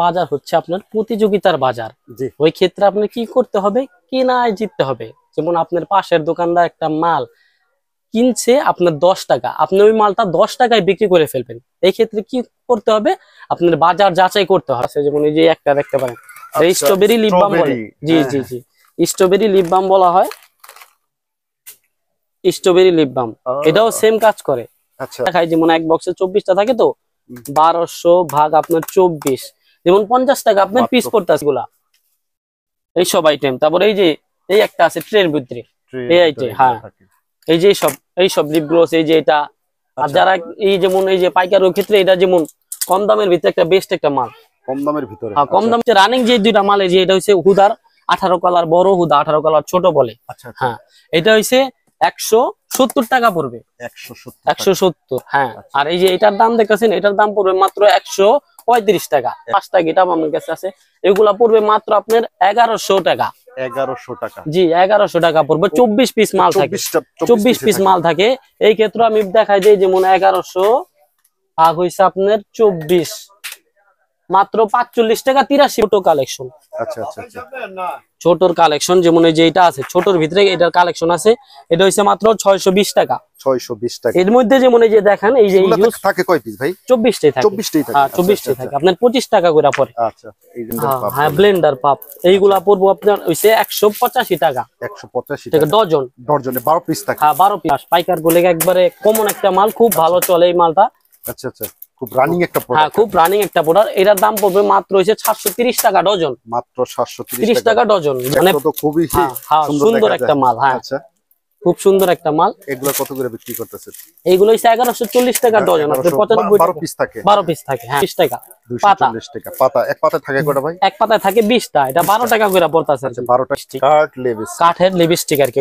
বাজার হচ্ছে আপনার প্রতিযোগিতার বাজার। ওই ক্ষেত্রে আপনার কি করতে হবে, কেনায় জিততে হবে। যেমন আপনার পাশের দোকানদার একটা মাল কিনছে আপনার 10 টাকা, আপনি ওই মালটা 10 টাকায় বিক্রি করে ফেলবেন। এই ক্ষেত্রে কি করতে হবে, আপনার বাজার যাচাই করতে হবে। যেমন এই যে একটা দেখতে পারেন, স্ট্রবেরি লিপ বাম বলে। জি জি জি, স্ট্রবেরি লিপ বাম বলা হয়, স্ট্রবেরি লিপ বাম। এটাও সেম কাজ করে। দেখাই যেমন এক বক্সে 24টা থাকে, তো 1200 ভাগ আপনার 24, যেমন 50 টাকা আপনার পিস পড়তেছে গুলা, এইসব আইটেম। তারপরে এই যে এই একটা আছে ট্রের ভিতরে, এই আইটেম। হ্যাঁ, এই যে এইসব লিপ গ্লোস, এই যে এটা। আর যারা এই যেমন এই যে পাইকারের ক্ষেত্রে এটা যেমন কম দামের ভিতরে একটা বেস্ট একটা মাল, কম দামের ভিতরে। হ্যাঁ, কম দামে রানিং যে দুইটা মাল, এই যে এটা হচ্ছে হুদার 18 কালার বড়, হুদা 18 কালার ছোট বলে। হ্যাঁ, এটা হচ্ছে 170 টাকা পড়বে, 170। হ্যাঁ, আর এই যে এটার দাম দেখতেছেন, এটার দাম পড়বে মাত্র 135 টাকা। 5টা গিটার আমার কাছে আছে, এগুলা পড়বে মাত্র আপনার 1100 টাকা। 1100 টাকা? জি, 1100 টাকা পড়বে। 24 পিস মাল থাকে, 24 পিস মাল থাকে। এই ক্ষেত্রে আমি দেখাই দিই, যেমন 1100 ভাগ হইছে আপনার 24, মাত্র 45 টাকা। 83 ছোট কালেকশন। আচ্ছা আচ্ছা আচ্ছা, ছোটর কালেকশন যেমন এই যে এটা আছে, ছোটর ভিতরে এটার কালেকশন আছে। এটা হইছে মাত্র 620 টাকা। 620 টাকা। এর মধ্যে যেমন এই যে দেখেন, এই যে ইউজ থাকে কয় পিস ভাই? 24টাই থাকে। 24টাই থাকে। হ্যাঁ, 24টাই থাকে। আপনার 25 টাকা করে পড়ে। আচ্ছা, এই হ্যাঁ ব্লেন্ডার পাপ, এইগুলা পড়বো আপনার হইছে 185 টাকা। 185 টাকা ডজন। ডজনে 12 পিস থাকে। হ্যাঁ, 12 পিস। পাইকার বলে একবারে কমন একটা মাল, খুব ভালো চলে এই মালটা। আচ্ছা আচ্ছা, খুব রানিং একটা প্রোডাক্ট। হ্যাঁ, খুব রানিং একটা প্রোডাক্ট। এটার দাম পড়বে মাত্র হইছে 730 টাকা ডজন। মাত্র 730 টাকা ডজন। মানে তো খুবই সুন্দর একটা মাল। হ্যাঁ, আচ্ছা, খুব সুন্দর একটা মাল। এগুলো কত করে বিক্রি করতেছেন? এইগুলো হইছে 1140 টাকা ডজন। আপনার 12 পিস থাকে। 12 পিস থাকে। হ্যাঁ, 20 টাকা পাতা। 240 টাকা পাতা। এক পাতায় থাকে কয়টা ভাই? এক পাতায় থাকে 20টা। এটা 12 টাকা করে পড়তাছে। আচ্ছা, 12টা কাঠ লিপস্টিক, কাঠের লিপস্টিক আর কি।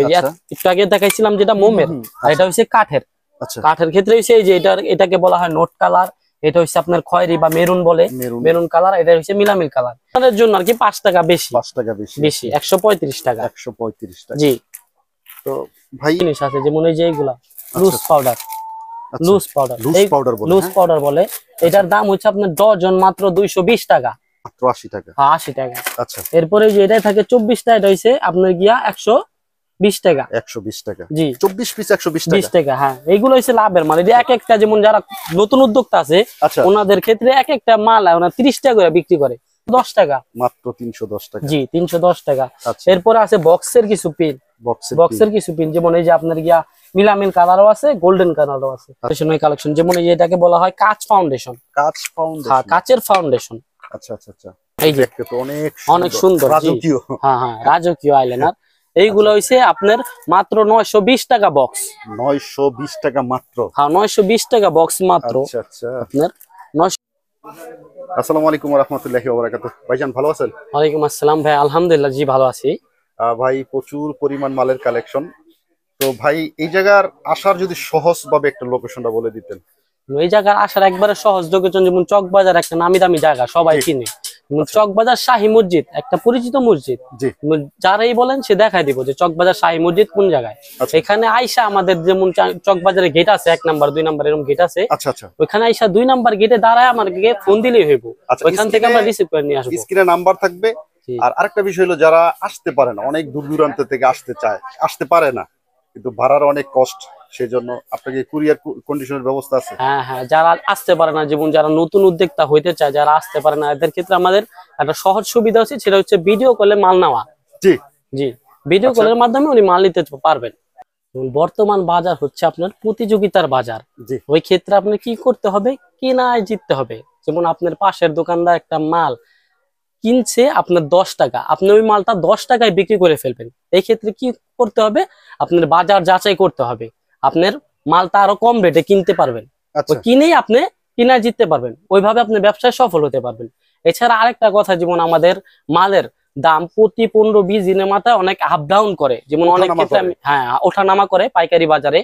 একটু আগে দেখাইছিলাম যেটা মোমের, আর এটা হইছে কাঠের। আচ্ছা, কাঠের ক্ষেত্রে হইছে এই যে এটাকে বলা হয় নোট কালার। এটা হচ্ছে আপনার খয়েরি বা মেরুন বলে, মেরুন কালার। এটা হচ্ছে মিলামিল কালার। এর জন্য আর কি 5 টাকা বেশি, 5 টাকা বেশি 135 টাকা। 135 টাকা। জি। তো ভাই জিনিস আছে যেমন এই যে এইগুলা loose powder, loose powder, loose powder বলে। এটার দাম হচ্ছে আপনার ডজন মাত্র 220 টাকা। মাত্র 80 টাকা। হ্যাঁ, 80 টাকা। আচ্ছা, এরপরে যে এটা থাকে 24টা, এটা হইছে আপনার গিয়া 120 টাকা। 120 টাকা। জি, 24 পিস 120 টাকা। হ্যাঁ, এইগুলো হচ্ছে লাভের মাল। এই এক একটা যেমন যারা নতুন উদ্যোক্তা আছে, ওনাদের ক্ষেত্রে এক একটা মাল ওনারা 30 টাকা করে বিক্রি করে, 10 টাকা মাত্র। 310 টাকা। জি, 310 টাকা। এরপরে আছে বক্সের কিছু পিন, বক্সের কিছু পিন যেমন এই যে আপনার গিয়া মিলামিল কালারও আছে, গোল্ডেন কালারও আছে। কালেকশন যেমন এই যে এটাকে বলা হয় কাচ ফাউন্ডেশন। কাচ ফাউন্ডেশন। হ্যাঁ, কাচের ফাউন্ডেশন। আচ্ছা আচ্ছা আচ্ছা, এই যে দেখতে তো অনেক সুন্দর, রাজকীয়। হ্যাঁ হ্যাঁ, রাজকীয় আইলাইনার। এইগুলো হইছে আপনার মাত্র 920 টাকা বক্স। 920 টাকা মাত্র। হ্যাঁ, 920 টাকা বক্স মাত্র। আচ্ছা আচ্ছা, আপনার 900। আসসালামু আলাইকুম ওয়া রাহমাতুল্লাহি ওয়া বারাকাতুহু। ভাইজান ভালো আছেন? ওয়ালাইকুম আসসালাম ভাই, আলহামদুলিল্লাহ। জি, ভালো আছি ভাই। প্রচুর পরিমাণ মালের কালেকশন। তো ভাই এই জায়গার আসার যদি সহজ ভাবে একটা লোকেশনটা বলে দিতেন। এই জায়গার আসার একবারে সহজ লোকেশন, যেমন চকবাজার একটা নামি দামি জায়গা, সবাই চিনে। চকবাজার শাহী মসজিদ একটা পরিচিত মসজিদ। যারাই বলেন সে দেখাই দিব যে চকবাজার শাহী মসজিদ কোন জায়গায়। এখানে আইসা আমাদের যেমন চকবাজারে গেট আছে, 1 নাম্বার 2 নাম্বার এরকম গেট আছে। ওইখানে আইসা 2 নাম্বার গেটে দাঁড়ায় আমাকে ফোন দিলেই হইব। ওইখান থেকে আমরা রিসিভ করে নিয়ে আসবো। স্ক্রিনে নাম্বার থাকবে। আর আরেকটা বিষয় হলো, যারা আসতে পারে না, অনেক দূর দূরান্ত থেকে আসতে চায়, আসতে পারে না, কিন্তু ভাড়ার অনেক কষ্ট, সেজন্য আপনাকে কুরিয়ার কন্ডিশনের ব্যবস্থা আছে। হ্যাঁ হ্যাঁ, যারা আসতে পারে না, যেমন যারা নতুন উদ্যোক্তা হইতে চায়, যারা আসতে পারে না, এদের ক্ষেত্রে আমাদের একটা সহজ সুবিধা আছে, সেটা হচ্ছে ভিডিও কলে মাল নেওয়া। জি জি, ভিডিও কলের মাধ্যমে উনি মাল নিতে পারবেন। বর্তমান বাজার হচ্ছে আপনার প্রতিযোগিতার বাজার। ওই ক্ষেত্রে আপনার কি করতে হবে, কেনায় জিততে হবে। যেমন আপনার পাশের দোকানদার একটা মাল কিনছে আপনার 10 টাকা, আপনি ওই মালটা 10 টাকায় বিক্রি করে ফেলবেন। এই ক্ষেত্রে কি করতে হবে, আপনার বাজার যাচাই করতে হবে। আপনার মালটা আরো কম রেটে কিনতে পারবেন, কিনেই আপনি কিনায় জিততে পারবেন। ওইভাবে আপনি ব্যবসায় সফল হতে পারবেন। এছাড়া আরেকটা কথা, যেমন আমাদের মালের দাম প্রতি 15-20 দিনের মাথায় অনেক আপ ডাউন করে। যেমন অনেক ক্ষেত্রে হ্যাঁ ওঠানামা করে পাইকারি বাজারে।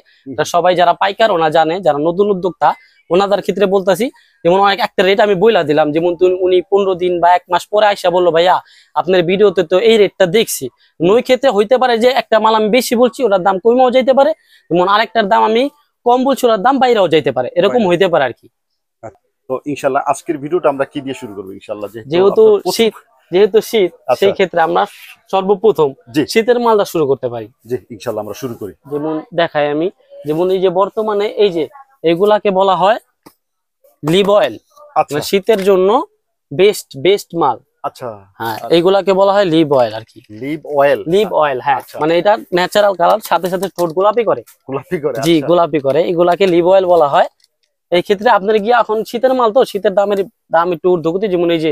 সবাই যারা পাইকার ওনা জানে, যারা নতুন উদ্যোক্তা ওনাদের ক্ষেত্রে বলতেছি, যেমন অনেক একটা রেট আমি বইলা দিলাম, যেমন উনি 15 দিন বা 1 মাস পরে আইসা বললো, ভাইয়া আপনার ভিডিওতে তো এই রেটটা দেখছি। ওই ক্ষেত্রে হইতে পারে যে একটা মাল আমি বেশি বলছি, ওটার দাম কমেও যাইতে পারে, যেমন আরেকটার দাম আমি কম বলছি, ওটার দাম বাইরেও যাইতে পারে, এরকম হইতে পারে আর কি। তো ইনশাআল্লাহ আজকের ভিডিওটা আমরা কি দিয়ে শুরু করব ইনশাআল্লাহ? যেহেতু শীত সেই ক্ষেত্রে আমরা সর্বপ্রথম শীতের মালটা শুরু করতে পারি। জি ইনশাআল্লাহ আমরা শুরু করি। যেমন দেখাই আমি, যেমন এই যে বর্তমানে এই যে এগুলাকে বলা হয় লিভ অয়েল। আচ্ছা, শীতের জন্য বেস্ট মাল। আচ্ছা হ্যাঁ, এইগুলাকে বলা হয় লিভ অয়েল আর কি। লিভ অয়েল, হ্যাঁ, মানে এটা ন্যাচারাল কালার, সাথে সাথে ঠোঁট গোলাপি করে। জি, গোলাপি করে, এগুলাকে লিভ অয়েল বলা হয়। এই ক্ষেত্রে আপনার গিয়ে এখন শীতের মাল তো, শীতের দাম একটু ঊর্ধ্বগতি। যেমন এই যে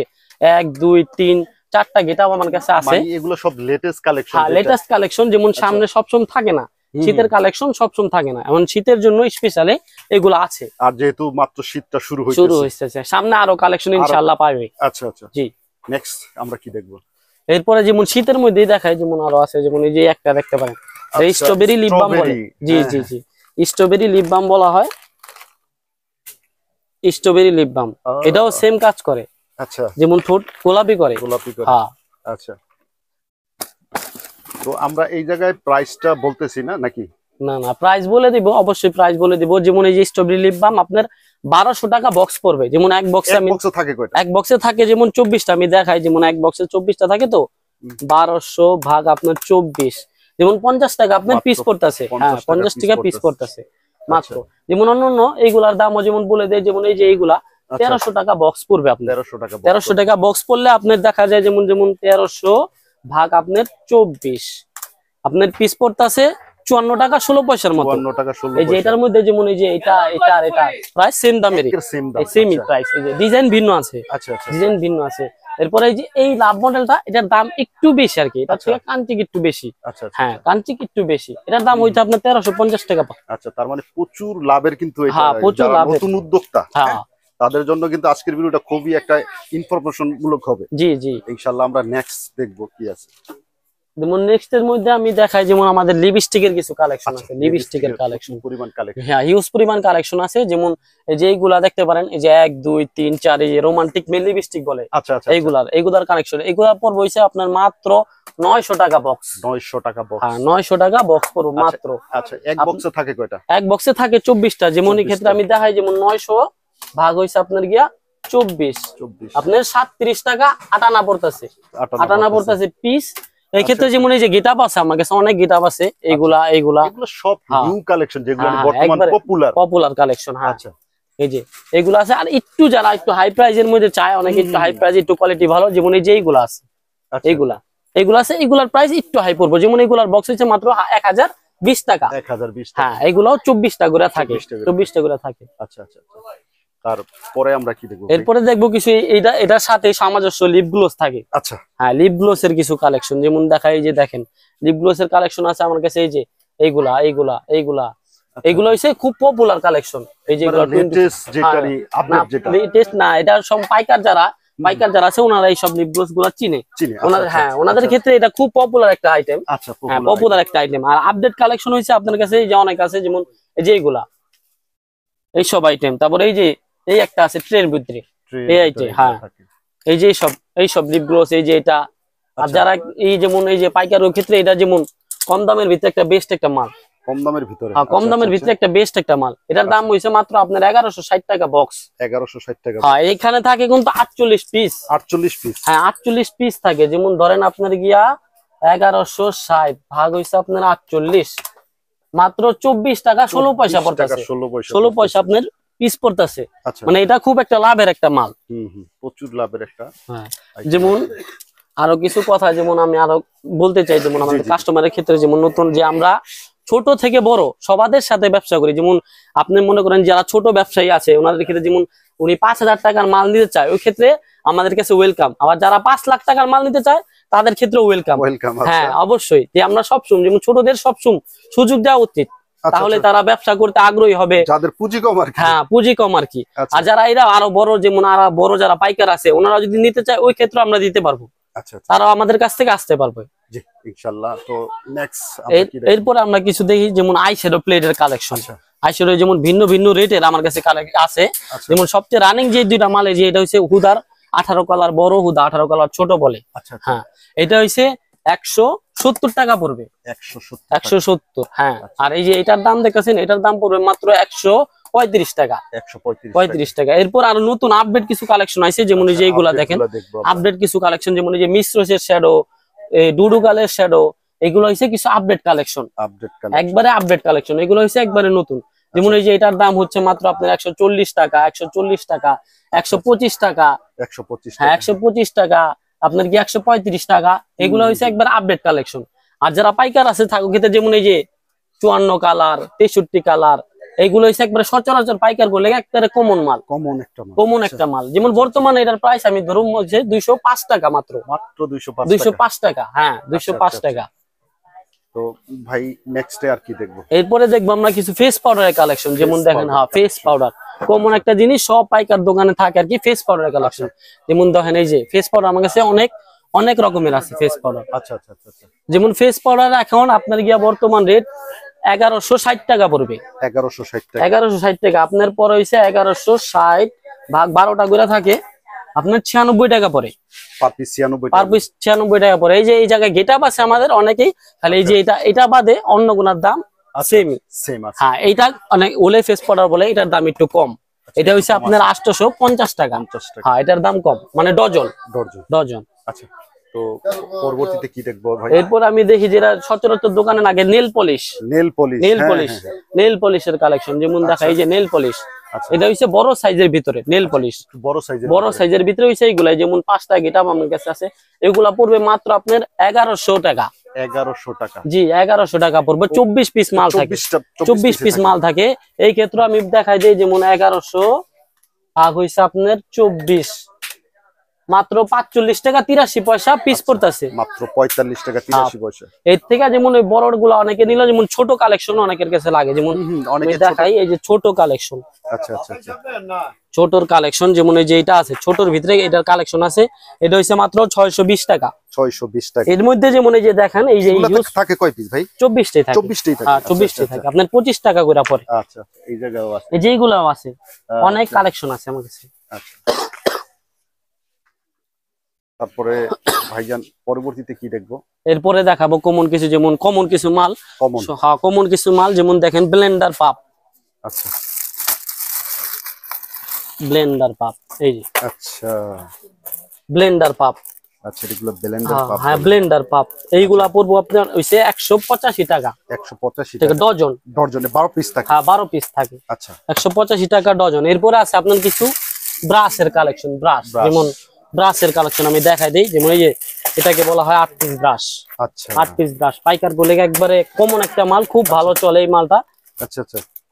1 2 3 4টা গেটআপ আমার কাছে আছে। এগুলো সব লেটেস্ট কালেকশন। হ্যাঁ, লেটেস্ট কালেকশন। যেমন সামনে সবসময় থাকে না, শীতের কালেকশন সবসময় থাকে না, এখন শীতের জন্য স্পেশালি এগুলো আছে। আর যেহেতু মাত্র শীতটা শুরু হইছে, সামনে আরো কালেকশন ইনশাআল্লাহ পাবে। আচ্ছা আচ্ছা, জি। নেক্সট আমরা কি দেখব? এরপরে যেমন শীতের মধ্যেই দেখায়, যেমন আরো আছে, যেমন এই যে একটা দেখতে পারেন, এই স্ট্রবেরি লিপ বাম বলে। জি জি জি, স্ট্রবেরি লিপ বাম বলা হয়। স্ট্রবেরি লিপ বাম, এটাও সেম কাজ করে। আচ্ছা, যেমন ঠোঁট গোলাপি করে। হ্যাঁ, আচ্ছা। তো আমরা এই জায়গায় প্রাইসটা বলতেছি না নাকি? না না, প্রাইস বলে দিব, অবশ্যই প্রাইস বলে দিব। যেমন এই যে স্ট্রবেরি লিপ বাম আপনার 1200 টাকা বক্স পড়বে। যেমন এক বক্সে থাকে যেমন 24টা, আমি দেখাই। যেমন এক বক্সে 24টা থাকে, তো 1200 ভাগ আপনার 24, যেমন 50 টাকা আপনার পিস পড়তেছে। হ্যাঁ, 50 টাকা পিস পড়তেছে মাত্র। যেমন অন্যান্য এইগুলার দামও যেমন বলে দেয়, যেমন এই যে এইগুলা 1300 টাকা বক্স পড়বে আপনার। 1300 টাকা বক্স পড়লে আপনার দেখা যায় যেমন 1300 ভাগ আপনার 24, আপনার পিস পড়তেছে 54 টাকা 16 পয়সার মতো। এই যে এটার মধ্যে যেমন এই যে এটা আর এটা প্রায় সেম দামেরই, সেমই প্রাইস। এই যে ডিজাইন ভিন্ন আছে। আচ্ছা আচ্ছা, ডিজাইন ভিন্ন আছে। এরপরে এই যে এই লাভ মডেলটা, এটার দাম একটু বেশি আর কি, এটা থেকে কাঞ্চিক একটু বেশি। হ্যাঁ, কাঞ্চিক একটু বেশি, এটার দাম হইছে আপনার 1350 টাকা। আচ্ছা, তার মানে প্রচুর লাভের কিন্তু এটা। হ্যাঁ, প্রচুর লাভ। নতুন উদ্যোক্তা, হ্যাঁ, তাদের জন্য কিন্তু আজকের ভিডিওটা খুবই একটা ইনফরমেশন মূলক হবে। জি জি, ইনশাআল্লাহ আমরা নেক্সট দেখব কি আছে। যেমন নেক্সট এর মধ্যে আমি দেখাই, যেমন আমাদের লিপস্টিকের কিছু কালেকশন আছে। লিপস্টিকের কালেকশন হ্যাঁ, হিউজ পরিমাণ কালেকশন আছে। যেমন এই যে এইগুলা দেখতে পারেন, এই যে 1 2 3 4, এই রোমান্টিক মেল লিপস্টিক বলে। আচ্ছা আচ্ছা, এইগুলার কালেকশন, এগুলা পড়বে হইছে আপনার মাত্র 900 টাকা বক্স। 900 টাকা বক্স। হ্যাঁ, 900 টাকা বক্স পড়বে মাত্র। আচ্ছা, এক বক্সে থাকে কয়টা? এক বক্সে থাকে 24টা। যেমন এই ক্ষেত্রে আমি দেখাই, যেমন 900 ভাগ হইছে আপনার গিয়া 24, আপনার 37 টাকা 58 পড়তেছে। 58 পড়তেছে পিস। এই ক্ষেত্রে যেমন এই যে গেটআপ আছে, আমার কাছে অনেক গেটআপ আছে। এগুলো সব নিউ কালেকশন, যেগুলো বর্তমান পপুলার কালেকশন। হ্যাঁ, আচ্ছা, এই যে এগুলো আছে। আর একটু যারা একটু হাই প্রাইজের মধ্যে চায়, অনেকে একটু হাই প্রাইজে, একটু কোয়ালিটি ভালো, যেমন এই যে এইগুলো আছে, এইগুলা আছে, এগুলার প্রাইস একটু হাই পড়বে। যেমন এগুলার বক্স হচ্ছে মাত্র 1020 টাকা। 1020 টাকা। হ্যাঁ, এগুলাও 24টা করে থাকে, 24টা করে থাকে। আচ্ছা আচ্ছা, তারপরে আমরা কি দেখব? এরপরে দেখবো কিছু এটার সাথে সামঞ্জস্য লিপ গ্লোস থাকে। আচ্ছা, হ্যাঁ, লিপ গ্লোস এর কিছু কালেকশন যেমন দেখাই, এই যে দেখেন লিপ গ্লোস এর কালেকশন আছে আমার কাছে। এই যে এইগুলা হইছে খুব পপুলার কালেকশন। এই যে লেটেস্ট না, এটা সব পাইকার যারা আছে, ওনারা এই সব লিপ গ্লোস গুলা চিনে। হ্যাঁ, ওনাদের ক্ষেত্রে এটা খুব পপুলার একটা আইটেম। আচ্ছা, পপুলার একটা আইটেম। আর আপডেট কালেকশন হইছে আপনার কাছে, এই যে অনেক আছে, যেমন এই যে এইগুলা, এই সব আইটেম। তারপরে এই যে এই একটা আছে ট্রের ভিতরে, এই আইটেম। হ্যাঁ, এই যে এইসব লিপ গ্লোস, এই যে এটা। আর যারা এই যেমন এই যে পাইকারের ক্ষেত্রে এটা যেমন কম দামের ভিতরে একটা বেস্ট একটা মাল। কম দামের ভিতরে? হ্যাঁ, কম দামের ভিতরে একটা বেস্ট একটা মাল। এটার দাম হইছে মাত্র আপনার 1160 টাকা বক্স। 1160 টাকা। হ্যাঁ, এখানে থাকে কিন্তু 48 পিস। 48 পিস? হ্যাঁ, 48 পিস থাকে। যেমন ধরেন আপনার গিয়া 1160 ভাগ হইছে আপনার 48, মাত্র 24 টাকা 16 পয়সা পড়তেছে। 16 পয়সা আপনার পিস পড়তেছে। মানে এটা খুব একটা লাভের একটা মাল। প্রচুর লাভের একটা। হ্যাঁ, যেমন আরো কিছু কথা যেমন আমি আরো বলতে চাই, যেমন আমাদের কাস্টমারের ক্ষেত্রে, যেমন নতুন যে আমরা ছোট থেকে বড় সবাদের সাথে ব্যবসা করি। যেমন আপনি মনে করেন যারা ছোট ব্যবসায়ী আছে, ওনাদের ক্ষেত্রে যেমন উনি 5000 টাকার মাল নিতে চায়, ওই ক্ষেত্রে আমাদের কাছে ওয়েলকাম। আবার যারা 5 লাখ টাকার মাল নিতে চায়, তাদের ক্ষেত্রে ওয়েলকাম। হ্যাঁ, অবশ্যই। যে আমরা সবসময় যেমন ছোটদের সবসময় সুযোগ দেওয়া উচিত, তাহলে তারা ব্যবসা করতে আগ্রহী হবে। যাদের পুঁজি কম আর কি। হ্যাঁ, পুঁজি কম আর কি। আর যারা এরা আরো বড়, যেমন আরো বড় যারা পাইকার আছে, ওনারা যদি নিতে চায়, ওই ক্ষেত্রে আমরা দিতে পারবো। তারা আমাদের কাছ থেকে আসতে পারবে। জি, ইনশাআল্লাহ। তো নেক্সট এরপর আমরা কিছু দেখি, যেমন আইশ্যাডো প্লেটের কালেকশন। আইশ্যাডো যেমন ভিন্ন ভিন্ন রেটের আমার কাছে আছে। যেমন সবচেয়ে রানিং যে দুইটা মাল, যে এটা হচ্ছে হুদার 18 কালার বড়, হুদা 18 কালার ছোট বলে। হ্যাঁ, এটা হচ্ছে 170 টাকা পড়বে। 170। হ্যাঁ, আর এই যে এটার দাম দেখতেছেন, এটার দাম পড়বে মাত্র 135 টাকা। 135 টাকা। এরপর আরো নতুন আপডেট কিছু কালেকশন আছে, যেমন এই যে এইগুলা দেখেন আপডেট কিছু কালেকশন, যেমন এই যে মিশ্রসের শ্যাডো, ডুডুগালের শ্যাডো, এগুলো হচ্ছে কিছু আপডেট কালেকশন, একবারে আপডেট কালেকশন। এগুলো হচ্ছে একবারে নতুন। যেমন এই যে এটার দাম হচ্ছে মাত্র আপনার 140 টাকা, 140 টাকা, 125 টাকা, 125 টাকা, আপনার কি 135 টাকা। এগুলো হচ্ছে একবার আপডেট কালেকশন। আর যারা পাইকার আছে থাকুক ক্ষেত্রে, যেমন এই যে 54 কালার, 63 কালার, এইগুলো হচ্ছে একবারে সচরাচর পাইকার করলে একবারে কমন মাল, কমন একটা মাল। যেমন বর্তমানে এটার প্রাইস আমি ধরুন হচ্ছে 205 টাকা, মাত্র 205 টাকা। হ্যাঁ, 205 টাকা। তো ভাই নেক্সট ডে আর কি দেখবো? এরপরে দেখবো আমরা কিছু ফেস পাউডারের কালেকশন, যেমন দেখেন হ্যাঁ ফেস পাউডার কমন একটা জিনিস, সব পাইকার দোকানে থাকে আর কি। ফেস পাউডারের কালেকশন, যেমন দেখেন এই যে ফেস পাউডার আমার কাছে অনেক অনেক রকমের আছে ফেস পাউডার। আচ্ছা। যেমন ফেস পাউডার এখন আপনার গিয়া বর্তমান রেট 1160 টাকা পড়বে। 1160 টাকা। আপনার পরে হইছে 1160 ভাগ 12টা করে থাকে, আপনার 96 টাকা পড়ে পার পিস। 96 টাকা পড়ে। এই যে এই জায়গায় গেটআপ আছে আমাদের অনেকেই, খালি এই যে এটা বাদে অন্য গুনার দাম সেম আছে। হ্যাঁ, এইটা অনেক ওলে ফেস পাউডার বলে, এটার দাম একটু কম। এটা হইছে আপনার 850 টাকা। হ্যাঁ, এটার দাম কম, মানে ডজন। আচ্ছা, তো পরবর্তীতে কি দেখবো ভাই? এরপর আমি দেখি যেটা সচরাচর দোকানে লাগে, নেল পলিশের কালেকশন। যেমন দেখা এই যে নেল পলিশ, এটা হইছে বড় সাইজের ভিতরে নেল পলিশ, বড় সাইজের ভিতরে হইছে এইগুলা। যেমন 5টা গেটআপ আমার কাছে আছে, এগুলা পড়বে মাত্র আপনার 1100 টাকা। 1100 টাকা? জি, 1100 টাকা পড়বে। 24 পিস মাল থাকে, 24 পিস মাল থাকে। এই ক্ষেত্রে আমি দেখাই দিই, যেমন 1100 ভাগ হইছে আপনার 24, মাত্র 45 টাকা 83 পয়সা পিস পড়তেছে। মাত্র 45 টাকা 83 পয়সা। এর থেকে যেমন ওই বড় গুলা অনেকে নিল, যেমন ছোট কালেকশন অনেকের কাছে লাগে, যেমন অনেকে দেখাই এই যে ছোট কালেকশন। আচ্ছা। ছোটর কালেকশন, যেমন এই যে এটা আছে ছোটর ভিতরে, এটার কালেকশন আছে। এটা হইছে মাত্র 620 টাকা। 620 টাকা। এর মধ্যে যেমন এই যে দেখেন এই যে থাকে কয় পিস ভাই? 24টাই থাকে। 24টাই থাকে। হ্যাঁ, 24টাই থাকে। আপনার 25 টাকা করে পড়ে। আচ্ছা, এই জায়গাও আছে, এই যে এইগুলাও আছে, অনেক কালেকশন আছে আমার কাছে। আচ্ছা। তারপরে ভাইজান পরবর্তীতে কি দেখবো? এরপরে দেখাবো কমন কিছু, যেমন কমন কিছু মাল। হ্যাঁ, কমন কিছু মাল, যেমন দেখেন ব্লেন্ডার পাপ। আচ্ছা, ব্লেন্ডার পাপ, এই যে আচ্ছা ব্লেন্ডার পাপ। আচ্ছা, এগুলো ব্লেন্ডার পাপ। হ্যাঁ, ব্লেন্ডার পাপ। এইগুলা পড়বো আপনার হইছে 185 টাকা। 185 টাকা ডজন। ডজনে 12 পিস থাকে? হ্যাঁ, 12 পিস থাকে। আচ্ছা, 185 টাকা ডজন। এরপরে আছে আপনার কিছু ব্রাশের কালেকশন, যেমন ব্রাশের কালেকশন আমি দেখাই দিই। যেমন এই যে এটাকে বলা হয় 8 পিস ব্রাশ। আচ্ছা, 8 পিস ব্রাশ পাইকার বলে একবারে কমন একটা মাল, খুব ভালো চলে এই মালটা। আচ্ছা,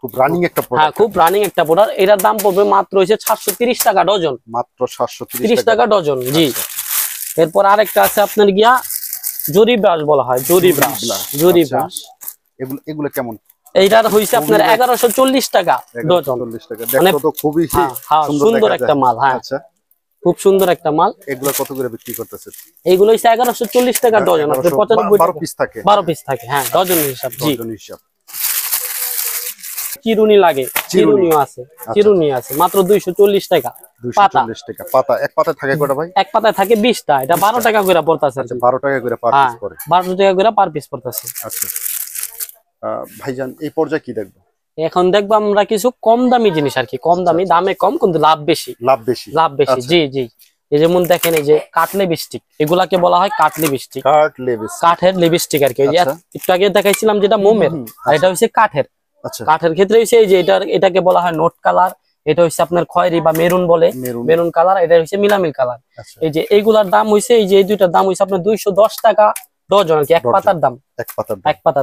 খুব রানিং একটা প্রোডাক্ট। হ্যাঁ, খুব রানিং একটা প্রোডাক্ট। এটার দাম পড়বে মাত্র হইছে 730 টাকা ডজন। মাত্র 730 টাকা ডজন। জি। এরপর আরেকটা আছে আপনার গিয়া জরি ব্রাশ বলা হয়, জরি ব্রাশ। এগুলো কেমন? এইটার হইছে আপনার 1140 টাকা ডজন। 1140 টাকা। দেখো তো খুবই সুন্দর একটা মাল। হ্যাঁ, আচ্ছা, খুব সুন্দর একটা মাল। এগুলো কত করে বিক্রি করতেছে? এইগুলো হইছে 1140 টাকা ডজন। আপনার 95 12 পিস থাকে? 12 পিস থাকে। হ্যাঁ, ডজনের হিসাব। জি, চিরুনি লাগে, চিরুনিও আছে, চিরুনি আছে মাত্র 240 টাকা পাতা। 240 টাকা পাতা। এক পাতায় থাকে কয়টা ভাই? এক পাতায় থাকে 20টা। এটা 12 টাকা করে পড়তাছে। আচ্ছা, 12 টাকা করে পার পিস পড়ে। 12 টাকা করে পার পিস পড়তাছে। আচ্ছা, ভাইজান এই পর্যায়ে কি দেখবো? এখন দেখবো আমরা কিছু কম দামি জিনিস আর কি, কম দামি, দামে কম কিন্তু লাভ বেশি। জি। এই যেমন দেখেন এই যে কাঠ লিপস্টিক, এগুলাকে বলা হয় কাঠ লিপস্টিক, কাঠের লিপস্টিক আর কি। একটু আগে দেখাইছিলাম যেটা মোমের, আর এটা হচ্ছে কাঠের। কাঠের ক্ষেত্রে হচ্ছে এই যে এটাকে বলা হয় নোট কালার। এটা হচ্ছে আপনার খয়েরি বা মেরুন বলে, মেরুন কালার। এটা হচ্ছে মিলামিল কালার। এই যে এইগুলার দাম হইছে, এই যে এই দুইটার দাম হইছে আপনার 210 টাকা ডজন আর কি, এক পাতার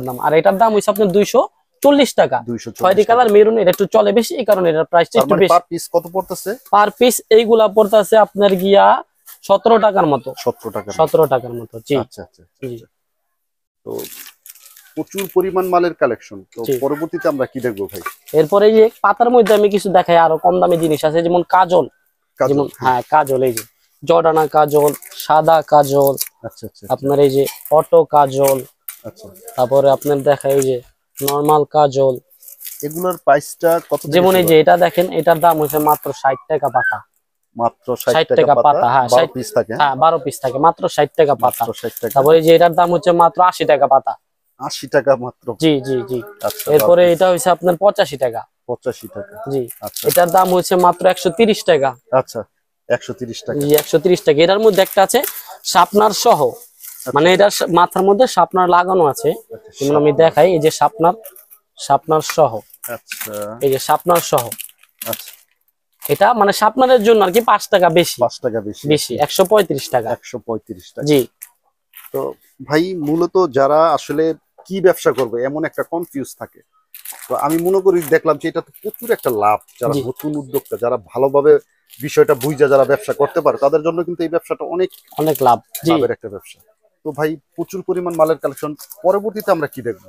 দাম। আর এটার দাম হইছে আপনার 240 টাকা। খয়েরি কালার, মেরুন, এটা একটু চলে বেশি, এই কারণে এটার প্রাইসটা একটু বেশি। পার পিস কত পড়তেছে? পার পিস এইগুলা পড়তেছে আপনার গিয়া 17 টাকার মতো। 17 টাকার মতো। জি। আচ্ছা, তো প্রচুর পরিমাণ মালের কালেকশন। তো পরবর্তীতে আমরা কি দেখবো ভাই? এরপরে এই যে পাতার মধ্যে আমি কিছু দেখাই, আরো কম দামি জিনিস আছে, যেমন কাজল। যেমন হ্যাঁ, কাজল, এই যে জর্ডানা কাজল, সাদা কাজল। আচ্ছা, আপনার এই যে অটো কাজল। আচ্ছা, তারপরে আপনার দেখাই এই যে নরমাল কাজল। এগুলোর প্রাইসটা কত? যেমন এই যে এটা দেখেন, এটার দাম হচ্ছে মাত্র 60 টাকা পাতা। মাত্র 60 টাকা পাতা। হ্যাঁ, 12 পিস থাকে। হ্যাঁ, 12 পিস থাকে, মাত্র 60 টাকা পাতা। তারপরে এই যে এটার দাম হচ্ছে মাত্র 80 টাকা পাতা। 80 টাকা মাত্র? জি। আচ্ছা, এরপরে এটা হইছে আপনার 85 টাকা। 85 টাকা। জি আচ্ছা এটার দাম হচ্ছে মাত্র 130 টাকা। আচ্ছা 130 টাকা। জি 130 টাকা। এটার মধ্যে একটা আছে শার্পনার সহ, মানে এটা মাথার মধ্যে শার্পনার লাগানো আছে। যেমন আমি দেখাই, এই যে শার্পনার সহ, আচ্ছা এই যে শার্পনার সহ। আচ্ছা এটা মানে শার্পনারের জন্য আর কি 5 টাকা বেশি, 5 টাকা বেশি। 135 টাকা। 135 টাকা। জি তো ভাই মূলত যারা আসলে কি ব্যবসা করবে এমন একটা কনফিউজ থাকে, তো আমি মনে করি দেখলাম যে এটা তো প্রচুর একটা লাভ, যারা নতুন উদ্যোক্তা, যারা ভালোভাবে বিষয়টা বুঝে যারা ব্যবসা করতে পারে তাদের জন্য কিন্তু এই ব্যবসাটা অনেক অনেক লাভ, লাভের একটা ব্যবসা। তো ভাই প্রচুর পরিমাণ মালের কালেকশন, পরবর্তীতে আমরা কি দেখবো?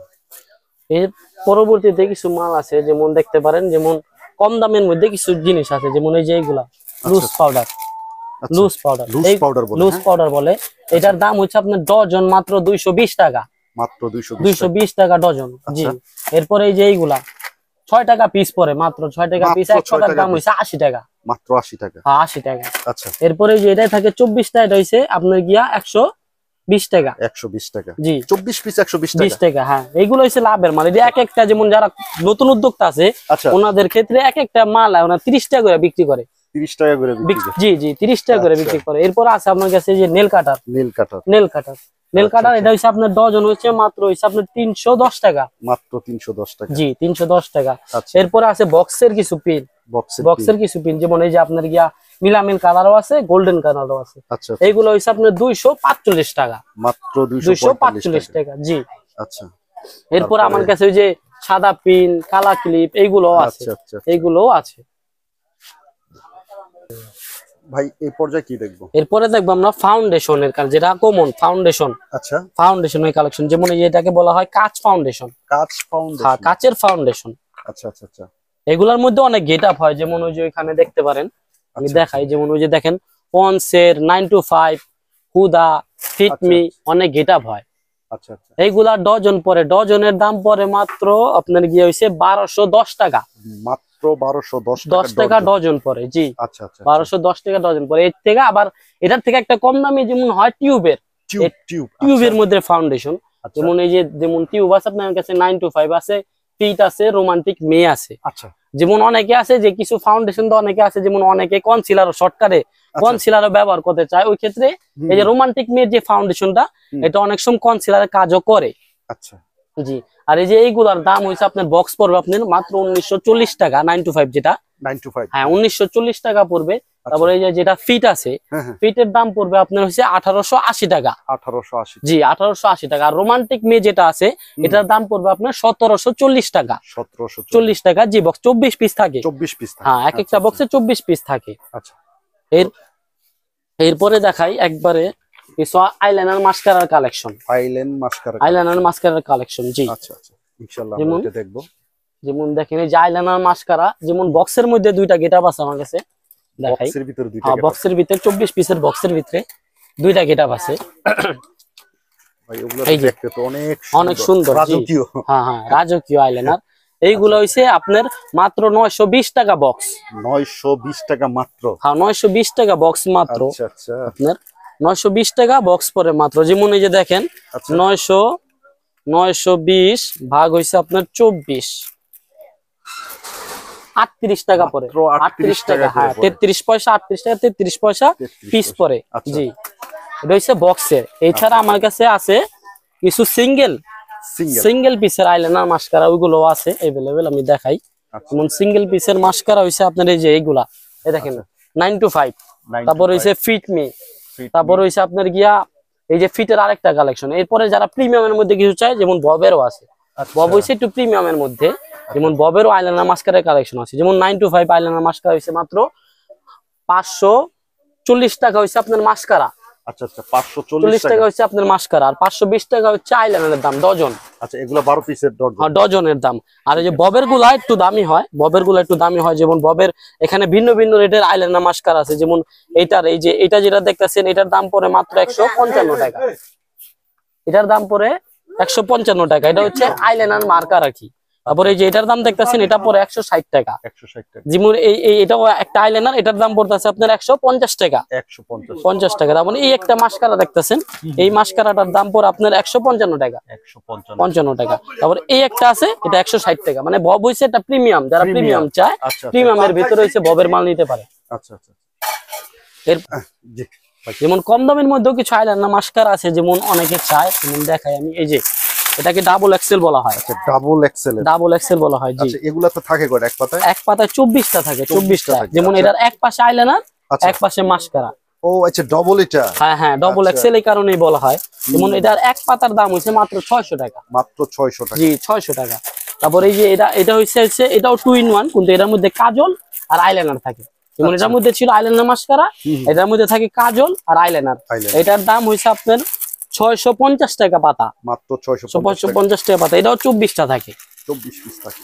এর পরবর্তীতে কিছু মাল আছে, যেমন দেখতে পারেন, যেমন কম দামের মধ্যে কিছু জিনিস আছে, যেমন এই যে এইগুলা লুজ পাউডার, লুজ পাউডার বলে। এটার দাম হচ্ছে আপনার ডজন মাত্র 220 টাকা, মাত্র 220 টাকা ডজন। জি এরপরে এই যে এইগুলা 6 টাকা পিস পরে, মাত্র 6 টাকা পিস। এক টাকার দাম হচ্ছে 80 টাকা, মাত্র 80 টাকা। হ্যাঁ 80 টাকা। আচ্ছা এরপরে যে এটাই থাকে 24 টাকা, এটা হইছে আপনার গিয়া 120 টাকা। 120 টাকা। জি 24 পিস 120 টাকা। 20 টাকা। হ্যাঁ এইগুলো হচ্ছে লাভের মাল। এটা এক একটা, যেমন যারা নতুন উদ্যোক্তা আছে ওনাদের ক্ষেত্রে এক একটা মাল ওনারা 30 টাকা করে বিক্রি করে। 30 টাকা করে বিক্রি করে। জি জি 30 টাকা করে বিক্রি করে। এরপর আছে আপনার কাছে যে নেল কাটার, এটা হচ্ছে আপনার ডজন হচ্ছে মাত্র হচ্ছে আপনার 310 টাকা, মাত্র 310 টাকা। জি 310 টাকা। এরপর আছে বক্সের কিছু পিন, যেমন এই যে আপনার গিয়া মিলামিল কালারও আছে, গোল্ডেন কালারও আছে। এইগুলো হচ্ছে আপনার 245 টাকা, মাত্র 245 টাকা। জি আচ্ছা। এরপর আমার কাছে ওই যে সাদা পিন, কালা ক্লিপ এইগুলো আছে, এইগুলোও আছে। ভাই এই পর্যায়ে কি দেখবো? এরপরে দেখবো আমরা ফাউন্ডেশনের কাজ, যেটা কমন ফাউন্ডেশন। আচ্ছা ফাউন্ডেশনের কালেকশন, যেমন এটাকে বলা হয় কাঁচ ফাউন্ডেশন। হ্যাঁ কাঁচের ফাউন্ডেশন। আচ্ছা আচ্ছা আচ্ছা। এগুলোর মধ্যে অনেক গেট আপ হয়, যেমন ওই যে ওইখানে দেখতে পারেন, আমি দেখাই, যেমন ওই যে দেখেন পন্সের 9 to 5, হুদা, ফিটমি, অনেক গেট আপ হয়। আচ্ছা আচ্ছা। এইগুলা ডজন পরে, ডজনের দাম পরে মাত্র আপনার গিয়ে হইছে 1210 টাকা, মাত্র 1210 টাকা ডজন পরে। জি আচ্ছা আচ্ছা 1210 টাকা ডজন পরে। এর থেকে আবার এটার থেকে একটা কম দামি যেমন হয় টিউবের মধ্যে ফাউন্ডেশন, যেমন এই যে যেমন টিউব আছে আপনার কাছে 9 to 5 আছে, ফিট আছে, রোমান্টিক মে আছে। আচ্ছা যেমন অনেকে আছে যে কিছু ফাউন্ডেশন তো অনেকে আছে, যেমন অনেকে কনসিলার শর্টকাটে কনসিলারও ব্যবহার করতে চায়, ওই ক্ষেত্রে এই যে রোমান্টিক মের যে ফাউন্ডেশনটা, এটা অনেক সময় কনসিলারের কাজও করে। আচ্ছা জি আর এই যে এইগুলার দাম হইছে আপনার বক্স পড়বে আপনার মাত্র 1940 টাকা, 9 to 5 যেটা, 9 to 5 হ্যাঁ 1940 টাকা পড়বে। তারপরে এই যে যেটা ফিট আছে, ফিটের দাম পড়বে আপনার হচ্ছে 1880 টাকা, 1880। জি 1880 টাকা। আর রোমান্টিক মে যেটা আছে এটার দাম পড়বে আপনার 1740 টাকা, 1740 টাকা। জি বক্স 24 পিস থাকে, 24 পিস থাকে। হ্যাঁ এক একটা বক্সে 24 পিস থাকে। আচ্ছা এরপরে দেখাই একবারে কিছু আইলাইনার মাস্কারার কালেকশন, আইলাইনার মাস্কারার কালেকশন। জি আচ্ছা আচ্ছা ইনশাআল্লাহ আমরা এটা দেখব। যেমন দেখেন এই যে আইলাইনার মাস্কারা, যেমন বক্সের মধ্যে দুইটা গেটআপ আছে আমার কাছে, দেখাই। বক্সের ভিতরে দুইটা, হ্যাঁ বক্সের ভিতরে 24 পিসের বক্সের ভিতরে দুইটা গেটআপ আছে। ভাই ওগুলো দেখতে তো অনেক সুন্দর, রাজকীয়। হ্যাঁ হ্যাঁ রাজকীয় আইলাইনার। এইগুলো হইছে আপনার মাত্র 920 টাকা বক্স, 920 টাকা মাত্র। হ্যাঁ 920 টাকা বক্স মাত্র। আচ্ছা আচ্ছা আপনার 920 টাকা বক্স পরে মাত্র। যেমন এই যে দেখেন 920 ভাগ হইছে আপনার 24, 38 টাকা পরে, 38 টাকা, হ্যাঁ 33 পয়সা, 38 টাকা 33 পয়সা পিস পরে। জি এটা হইছে বক্সের। এছাড়া আমার কাছে আছে কিছু সিঙ্গেল পিসের আইলাইনার মাস্কারা, ওইগুলো আছে अवेलेबल, আমি দেখাই। যেমন সিঙ্গেল পিসের মাস্কারা হইছে আপনার এই যে এইগুলা, এই দেখেন 9 to 5, তারপর হইছে ফিট মি, তারপর হইছে আপনার গিয়া এই যে ফিটের আরেকটা কালেকশন। এরপরে যারা প্রিমিয়ামের মধ্যে কিছু চায়, যেমন ববেরও আছে, বব হইছে একটু প্রিমিয়ামের মধ্যে, যেমন ববেরও আইলাইনার মাস্কারের কালেকশন আছে। যেমন 9 to 5 আইলাইনার মাস্কারা হইছে মাত্র 540 টাকা হইছে আপনার মাস্কারা। আচ্ছা আচ্ছা 540 টাকা হচ্ছে আপনার মাস্কারা, আর 520 টাকা হচ্ছে আইলাইনারের দাম ডজন। আচ্ছা এগুলো 12 পিসের ডজন, হ্যাঁ ডজনের দাম। আর এই যে ববের গুলা একটু দামি হয়, যেমন ববের এখানে ভিন্ন ভিন্ন রেটের আইলাইনার মাস্কারা আছে। যেমন এইটার এই যে এটা যেটা দেখতেছেন, এটার দাম পড়ে মাত্র 155 টাকা, এটার দাম পড়ে 155 টাকা। এটা হচ্ছে আইলাইনার মার্কার আর কি, তারপরে এই যে এটার দাম দেখতেছেন, এটা পরে 160 টাকা। 160 টাকা। যেমন এটাও একটা আইলাইনার, এটার দাম পড়তেছে আপনার 150 টাকা। 150 টাকা। তারপরে এই একটা মাস্কারা দেখতেছেন, এই মাস্কারাটার দাম পড়ে আপনার 155 টাকা। 155 টাকা। তারপরে এই একটা আছে, এটা 160 টাকা। মানে বব হইছে এটা প্রিমিয়াম, যারা প্রিমিয়াম চায় প্রিমিয়ামের ভিতরে হইছে ববের মাল নিতে পারে। আচ্ছা আচ্ছা। এর যেমন কম দামের মধ্যেও কিছু আইলাইনার মাস্কারা আছে, যেমন অনেকে চায়, যেমন দেখাই আমি, এই যে এটাকে ডাবল এক্সেল বলা হয়। ডাবল এক্সেল বলা হয়। জি, এগুলা তো থাকে কয়টা? এক পাতায় 24টা থাকে। 24টা। যেমন এটার এক পাশে আইলাইনার, এক পাশে মাস্কারা। ও আচ্ছা, ডবল এটা। হ্যাঁ হ্যাঁ, ডবল এক্সেল এই কারণেই বলা হয়। যেমন এটার এক পাতার দাম হইছে মাত্র 600 টাকা। মাত্র 600 টাকা। জি, 600 টাকা। তারপরে এই যে এটা হইছে এটাও 2 in 1, কিন্তু এটার মধ্যে কাজল আর আইলাইনার থাকে। যেমন এটার মধ্যে ছিল আইলাইনার মাস্কারা, এটার মধ্যে থাকে কাজল আর আইলাইনার। এটার দাম হইছে আপনার 650 টাকা পাতা। মাত্র 650 টাকা পাতা। এটাও 24টা থাকে। 24 পিস থাকে।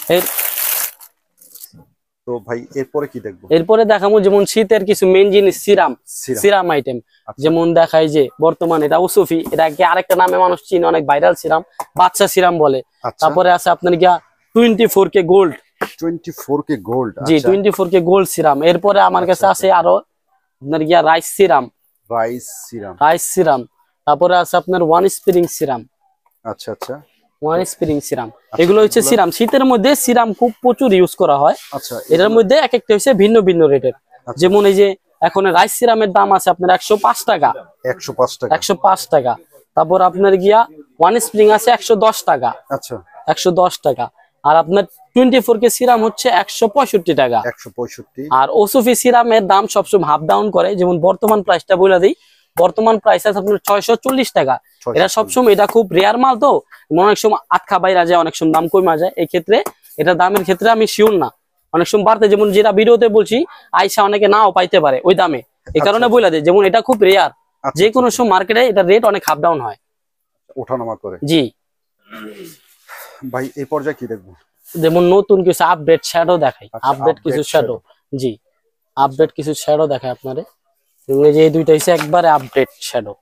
তো ভাই এরপরে কি দেখবো? এরপরে দেখাবো যেমন শীতের কিছু মেন জিনিস, সিরাম আইটেম। যেমন দেখাই যে বর্তমানে এটা উসুফি, এটাকে আরেকটা নামে মানুষ চিনে, অনেক ভাইরাল সিরাম, বাচ্চা সিরাম বলে। তারপরে আছে আপনার গিয়া 24K গোল্ড। 24K gold. জি, 24K গোল্ড সিরাম। এরপরে আমার কাছে আছে আরো আপনার গিয়া রাইস সিরাম। তারপরে আছে আপনার ওয়ান স্প্রিং সিরাম। আচ্ছা আচ্ছা, ওয়ান স্প্রিং সিরাম। এগুলো হচ্ছে সিরাম। শীতের মধ্যে সিরাম খুব প্রচুর ইউজ করা হয়। আচ্ছা, এটার মধ্যে এক একটা হচ্ছে ভিন্ন ভিন্ন রেটের। যেমন এই যে এখন রাইস সিরামের দাম আছে আপনার 105 টাকা। 105 টাকা। তারপর আপনার গিয়া ওয়ান স্প্রিং আছে 110 টাকা। আচ্ছা, 110 টাকা। আর আপনার 24K সিরাম হচ্ছে 165 টাকা। 165। আর ওসুফি সিরামের দাম সবসময় হাফ ডাউন করে। যেমন বর্তমান প্রাইসটা বলে দিই, বর্তমান প্রাইস আছে আপনার 640 টাকা। এটা সবসময়, এটা খুব রেয়ার মাল, তো অনেক সময় আটকা বাইরা যায়, অনেক সময় দাম কমে যায়। এই ক্ষেত্রে এটা দামের ক্ষেত্রে আমি শিওর না, অনেক সময় বাড়তে, যেমন যেটা ভিডিওতে বলছি আইসা অনেকে নাও পাইতে পারে ওই দামে। এই কারণে বলে দেয়, যেমন এটা খুব রেয়ার, যে কোনো সময় মার্কেটে এটা রেট অনেক হাফ ডাউন হয়, ওঠানামা করে। জি ভাই এই পর্যায়ে কি দেখবো? যেমন নতুন কিছু আপডেট শ্যাডো দেখাই। আপডেট কিছু শ্যাডো, জি আপডেট কিছু শ্যাডো দেখাই আপনারে। যে এই দুইটা হচ্ছে একবারে আপডেট শ্যাডো।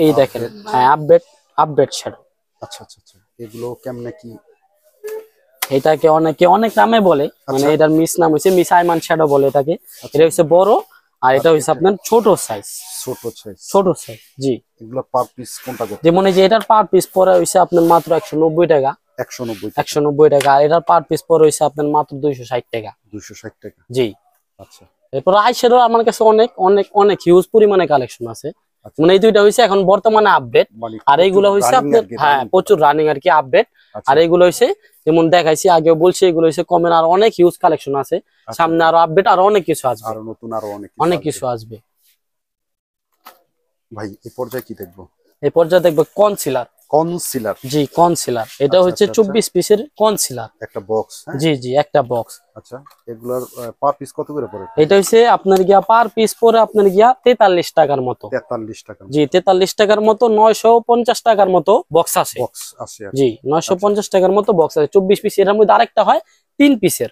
এই দেখেন, হ্যাঁ আপডেট শ্যাডো। আচ্ছা আচ্ছা আচ্ছা, এগুলো কেমনে কি? এটাকে অনেকে অনেক নামে বলে, মানে এটার মিস নাম হচ্ছে মিস আইমান শ্যাডো বলে এটাকে। এটা হচ্ছে বড়, আর এটা হচ্ছে আপনার ছোট সাইজ। জি। এগুলো পার পিস কোনটা কত? যেমন এই যে এটার পার পিস পরে হইছে আপনার মাত্র 190 টাকা। 190 টাকা। আর এটার পার পিস পরে হইছে আপনার মাত্র 260 টাকা। 260 টাকা। জি। আচ্ছা। এরপর আইশ্যাডো আমার কাছে অনেক অনেক অনেক হিউজ পরিমাণে কালেকশন আছে। মানে এই দুইটা হইছে এখন বর্তমানে আপডেট, আর এইগুলো হইছে আপনার হ্যাঁ প্রচুর রানিং আর কি আপডেট। আর এইগুলো হইছে যেমন দেখাইছি আগেও বলছি, এগুলো হইছে কমের আর অনেক হিউজ কালেকশন আছে। সামনে আরো আপডেট আরো অনেক কিছু আসবে, আরো নতুন আরো অনেক কিছু আসবে। ভাই এই পর্যায়ে কি দেখবো? এই পর্যায়ে দেখবো কনসিলার। জি কনসিলার। এটা হচ্ছে 24 পিসের কনসিলার একটা বক্স। জি জি, একটা বক্স। আচ্ছা, এগুলার পার পিস কত করে পড়ে? এটা হচ্ছে আপনার গিয়া পার পিস পরে আপনার গিয়া 43 টাকার মতো। 43 টাকা। জি 43 টাকার মতো। 950 টাকার মতো বক্স আছে। জি 950 টাকার মতো বক্স আছে 24 পিস। এর মধ্যে আরেকটা হয় 3 পিসের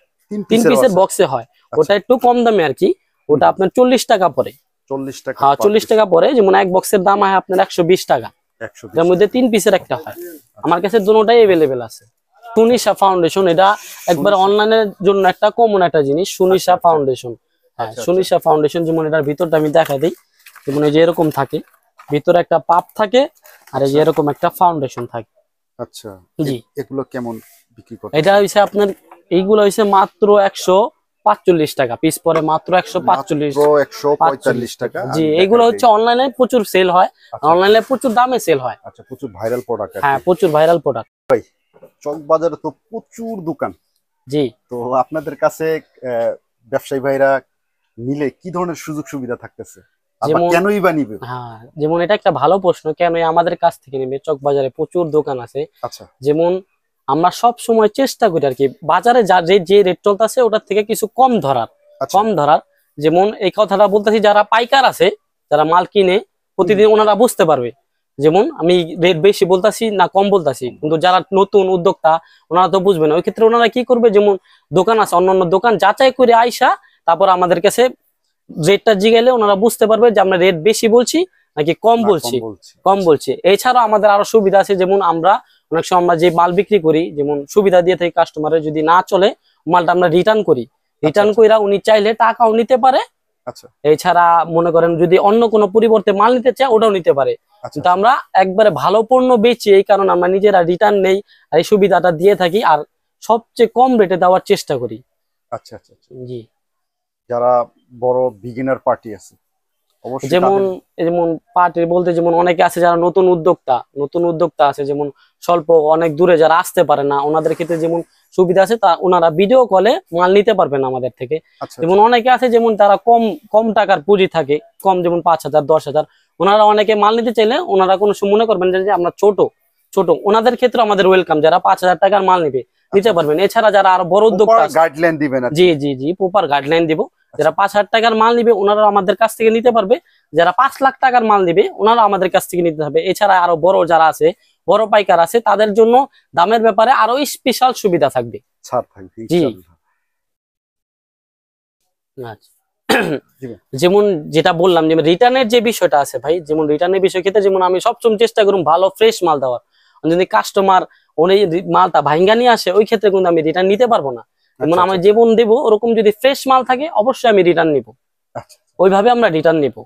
বক্সে হয়, ওটা একটু কম দামে আর কি। ওটা আপনার 40 টাকা পড়ে। 40 টাকা। হ্যাঁ 40 টাকা পড়ে। যেমন এক বক্সের দাম হয় আপনার 120 টাকা। এর মধ্যে 3 পিসের একটা হয়। আমার কাছে দুটোটাই अवेलेबल আছে। সুনিশা ফাউন্ডেশন, এটা একবার অনলাইনের জন্য একটা কমন একটা জিনিস, সুনিশা ফাউন্ডেশন। হ্যাঁ সুনিশা ফাউন্ডেশন। যেমন এটার ভিতরটা আমি দেখাই দিই। যেমন এই যে এরকম থাকে, ভিতরে একটা পাপ থাকে, আর এই যে এরকম একটা ফাউন্ডেশন থাকে। আচ্ছা জি। এগুলো কেমন বিক্রি করেন? এটা হইছে আপনার, এইগুলো হইছে মাত্র 145 টাকা পিস পরে, মাত্র 145 টাকা। জি, এগুলো হচ্ছে অনলাইনে প্রচুর সেল হয়, অনলাইনে প্রচুর দামে সেল হয়। আচ্ছা, প্রচুর ভাইরাল প্রোডাক্ট। হ্যাঁ প্রচুর ভাইরাল প্রোডাক্ট। ভাই চকবাজারে তো প্রচুর দোকান। জি। তো আপনাদের কাছে ব্যবসায়ী ভাইরা নিলে কি ধরনের সুযোগ সুবিধা থাকতেছে? কেনই বা নিবে? হ্যাঁ, যেমন এটা একটা ভালো প্রশ্ন, কেন আমাদের কাছ থেকে নিবে? চকবাজারে প্রচুর দোকান আছে। আচ্ছা। যেমন আমরা সব সময় চেষ্টা করি আর কি বাজারে যে রেট চলতেছে ওটার থেকে কিছু কম ধরার। যেমন এই কথাটা বলতেছি, যারা পাইকার আছে, যারা মাল কিনে প্রতিদিন, ওনারা বুঝতে পারবে। যেমন আমি রেট বেশি বলতাছি না কম বলতাছি, কিন্তু যারা নতুন উদ্যোক্তা ওনারা তো বুঝবে না। ওই ক্ষেত্রে ওনারা কি করবে, যেমন দোকান আছে, অন্যান্য দোকান যাচাই করে আইসা তারপর আমাদের কাছে রেটটা জিগাইলে ওনারা বুঝতে পারবে যে আমরা রেট বেশি বলছি নাকি কম বলছি। এছাড়াও আমাদের আরো সুবিধা আছে, যেমন আমরা অনেক সময় আমরা যে মাল বিক্রি করি যেমন সুবিধা দিয়ে থাকি কাস্টমারের, যদি না চলে মালটা আমরা রিটার্ন করি, রিটার্ন কইরা উনি চাইলে টাকাও নিতে পারে। আচ্ছা, এছাড়া মনে করেন যদি অন্য কোনো পরিবর্তে মাল নিতে চায় ওটাও নিতে পারে। কিন্তু আমরা একবারে ভালো পণ্য বেচি, এই কারণে আমরা নিজেরা রিটার্ন নেই আর এই সুবিধাটা দিয়ে থাকি, আর সবচেয়ে কম রেটে দেওয়ার চেষ্টা করি। আচ্ছা আচ্ছা আচ্ছা। জি, যারা বড় বিগিনার পার্টি আছে অবশ্যই যেমন পার্টি বলতে যেমন অনেকে আছে যারা নতুন উদ্যোক্তা আছে, যেমন স্বল্প অনেক দূরে যারা আসতে পারে না, ওনাদের ক্ষেত্রে যেমন সুবিধা আছে তা ওনারা ভিডিও কলে মাল নিতে পারবেন আমাদের থেকে। যেমন অনেকে আছে যেমন তারা কম টাকার পুঁজি থাকে, কম যেমন 5,000 10,000, ওনারা অনেকে মাল নিতে চাইলে ওনারা কোনো মনে করবেন যে আমরা ছোট ওনাদের ক্ষেত্রে আমাদের ওয়েলকাম, যারা 5,000 টাকার মাল নিতে পারবেন। এছাড়া যারা আরো বড় উদ্যোক্তা গাইডলাইন দিবেন। জি জি জি, প্রপার গাইডলাইন দিব। যারা 5,000 টাকার মাল নিবে ওনারা আমাদের কাছ থেকে নিতে পারবে, যারা 5 লাখ টাকার মাল নিবে ওনারা আমাদের কাছ থেকে নিতে হবে। এছাড়া আরো বড় যারা আছে, বড় পাইকার আছে, তাদের জন্য দামের ব্যাপারে আরো স্পেশাল সুবিধা থাকবে, ছাড় থাকবে। জি। যেমন যেটা বললাম যে রিটার্নের যে বিষয়টা আছে ভাই, যেমন রিটার্নের বিষয় ক্ষেত্রে যেমন আমি সবসময় চেষ্টা করুন ভালো ফ্রেশ মাল দেওয়ার। যদি কাস্টমার উনি মালটা ভাঙ্গা নিয়ে আসে ওই ক্ষেত্রে কিন্তু আমি রিটার্ন নিতে পারবো না। যেমন আমি যেমন দেবো ওরকম যদি ফ্রেশ মাল থাকে অবশ্যই আমি রিটার্ন নিব, ওইভাবে আমরা রিটার্ন নিব।